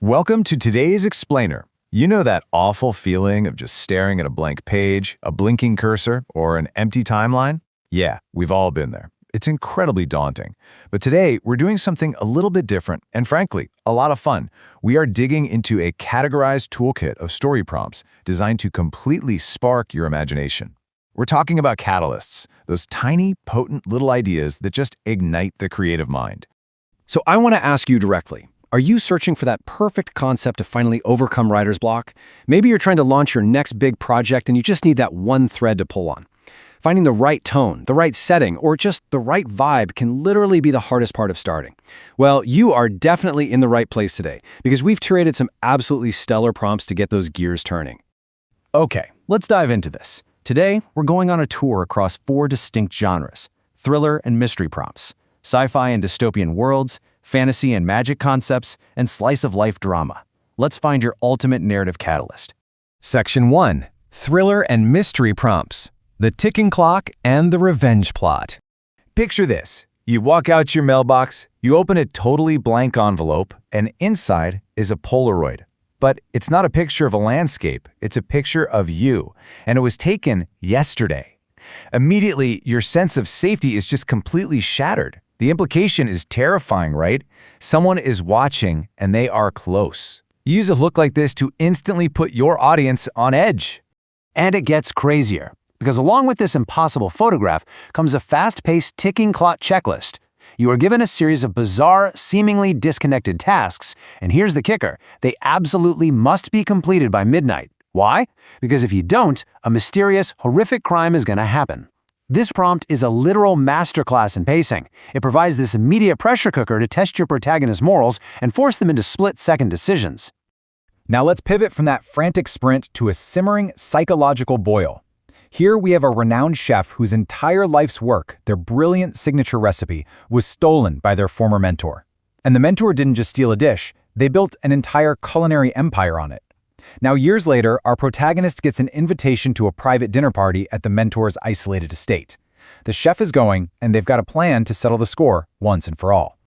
Welcome to today's explainer. You know that awful feeling of just staring at a blank page, a blinking cursor, or an empty timeline? Yeah, we've all been there. It's incredibly daunting. But today, we're doing something a little bit different and, frankly, a lot of fun. We are digging into a categorized toolkit of story prompts designed to completely spark your imagination. We're talking about catalysts, those tiny, potent little ideas that just ignite the creative mind. So I want to ask you directly, are you searching for that perfect concept to finally overcome writer's block? Maybe you're trying to launch your next big project and you just need that one thread to pull on. Finding the right tone, the right setting, or just the right vibe can literally be the hardest part of starting. Well, you are definitely in the right place today because we've curated some absolutely stellar prompts to get those gears turning. Okay, let's dive into this. Today, we're going on a tour across 4 distinct genres: thriller and mystery prompts, sci-fi and dystopian worlds, fantasy and magic concepts, and slice-of-life drama. Let's find your ultimate narrative catalyst. Section 1. Thriller and mystery prompts. The ticking clock and the revenge plot. Picture this. You walk out your mailbox, you open a totally blank envelope, and inside is a Polaroid. But it's not a picture of a landscape, it's a picture of you, and it was taken yesterday. Immediately, your sense of safety is just completely shattered. The implication is terrifying, right? Someone is watching, and they are close. Use a look like this to instantly put your audience on edge. And it gets crazier, because along with this impossible photograph comes a fast-paced ticking clock checklist. You are given a series of bizarre, seemingly disconnected tasks, and here's the kicker: they absolutely must be completed by midnight. Why? Because if you don't, a mysterious, horrific crime is going to happen. This prompt is a literal masterclass in pacing. It provides this immediate pressure cooker to test your protagonist's morals and force them into split-second decisions. Now let's pivot from that frantic sprint to a simmering psychological boil. Here we have a renowned chef whose entire life's work, their brilliant signature recipe, was stolen by their former mentor. And the mentor didn't just steal a dish, they built an entire culinary empire on it. Now, years later, our protagonist gets an invitation to a private dinner party at the mentor's isolated estate. The chef is going, and they've got a plan to settle the score once and for all.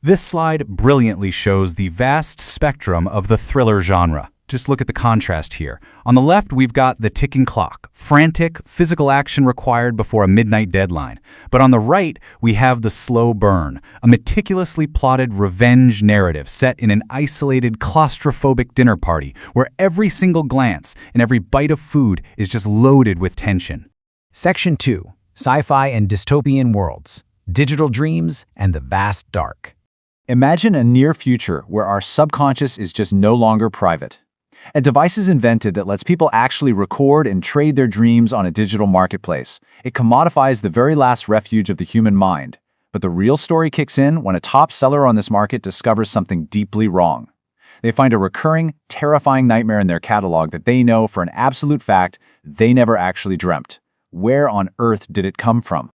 This slide brilliantly shows the vast spectrum of the thriller genre. Just look at the contrast here. On the left, we've got the ticking clock, frantic, physical action required before a midnight deadline. But on the right, we have the slow burn, a meticulously plotted revenge narrative set in an isolated, claustrophobic dinner party where every single glance and every bite of food is just loaded with tension. Section 2. Sci-Fi and dystopian worlds, digital dreams, and the vast dark. Imagine a near future where our subconscious is just no longer private. A device is invented that lets people actually record and trade their dreams on a digital marketplace. It commodifies the very last refuge of the human mind. But the real story kicks in when a top seller on this market discovers something deeply wrong. They find a recurring, terrifying nightmare in their catalog that they know for an absolute fact they never actually dreamt. Where on earth did it come from?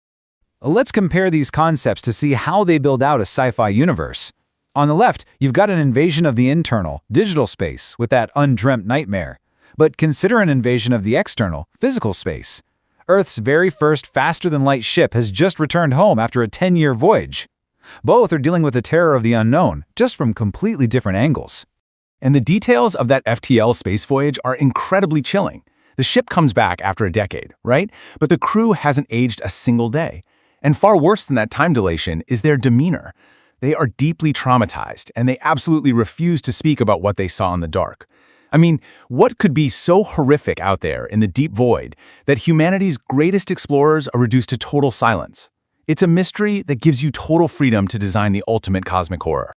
Let's compare these concepts to see how they build out a sci-fi universe. On the left, you've got an invasion of the internal, digital space with that undreamt nightmare. But consider an invasion of the external, physical space. Earth's very first faster-than-light ship has just returned home after a 10-year voyage. Both are dealing with the terror of the unknown, just from completely different angles. And the details of that FTL space voyage are incredibly chilling. The ship comes back after a decade, right? But the crew hasn't aged a single day. And far worse than that time dilation is their demeanor. They are deeply traumatized, and they absolutely refuse to speak about what they saw in the dark. I mean, what could be so horrific out there in the deep void that humanity's greatest explorers are reduced to total silence? It's a mystery that gives you total freedom to design the ultimate cosmic horror.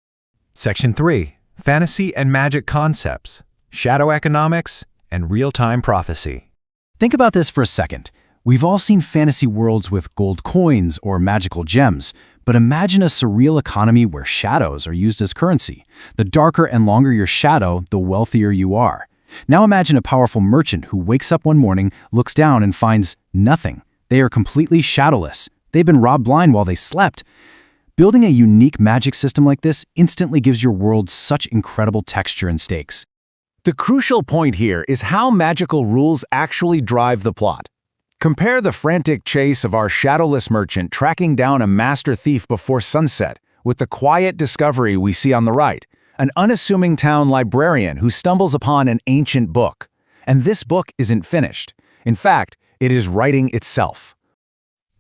Section 3. Fantasy and magic concepts, shadow economics, and real-time prophecy. Think about this for a second. We've all seen fantasy worlds with gold coins or magical gems, but imagine a surreal economy where shadows are used as currency. The darker and longer your shadow, the wealthier you are. Now imagine a powerful merchant who wakes up one morning, looks down, and finds nothing. They are completely shadowless. They've been robbed blind while they slept. Building a unique magic system like this instantly gives your world such incredible texture and stakes. The crucial point here is how magical rules actually drive the plot. Compare the frantic chase of our shadowless merchant tracking down a master thief before sunset with the quiet discovery we see on the right, an unassuming town librarian who stumbles upon an ancient book. And this book isn't finished. In fact, it is writing itself.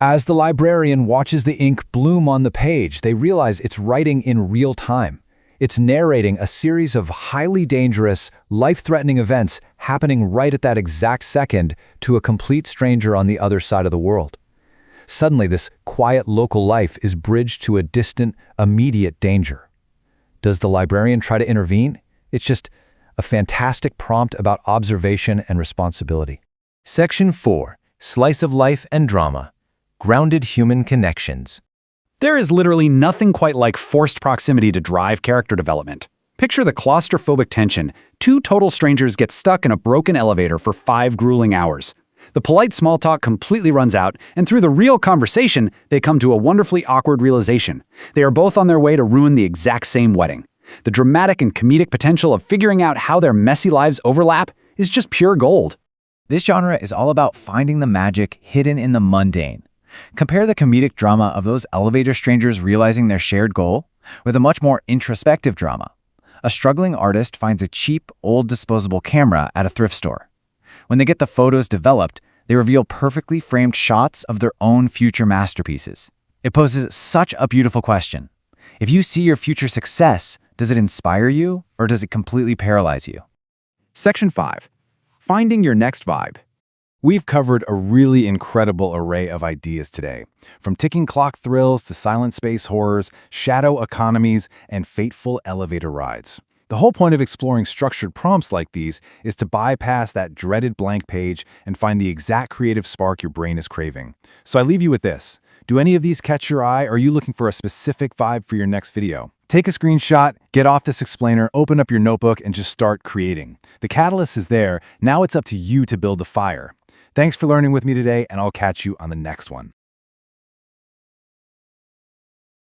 As the librarian watches the ink bloom on the page, they realize it's writing in real time. It's narrating a series of highly dangerous, life-threatening events happening right at that exact second to a complete stranger on the other side of the world. Suddenly, this quiet local life is bridged to a distant, immediate danger. Does the librarian try to intervene? It's just a fantastic prompt about observation and responsibility. Section 4. Slice of Life and Drama. Grounded Human Connections. There is literally nothing quite like forced proximity to drive character development. Picture the claustrophobic tension. Two total strangers get stuck in a broken elevator for 5 grueling hours. The polite small talk completely runs out, and through the real conversation, they come to a wonderfully awkward realization. They are both on their way to ruin the exact same wedding. The dramatic and comedic potential of figuring out how their messy lives overlap is just pure gold. This genre is all about finding the magic hidden in the mundane. Compare the comedic drama of those elevator strangers realizing their shared goal with a much more introspective drama. A struggling artist finds a cheap, old disposable camera at a thrift store. When they get the photos developed, they reveal perfectly framed shots of their own future masterpieces. It poses such a beautiful question. If you see your future success, does it inspire you or does it completely paralyze you? Section 5. Finding your next vibe. We've covered a really incredible array of ideas today, from ticking clock thrills to silent space horrors, shadow economies, and fateful elevator rides. The whole point of exploring structured prompts like these is to bypass that dreaded blank page and find the exact creative spark your brain is craving. So I leave you with this. Do any of these catch your eye, or are you looking for a specific vibe for your next video? Take a screenshot, get off this explainer, open up your notebook, and just start creating. The catalyst is there. Now it's up to you to build the fire. Thanks for learning with me today, and I'll catch you on the next one.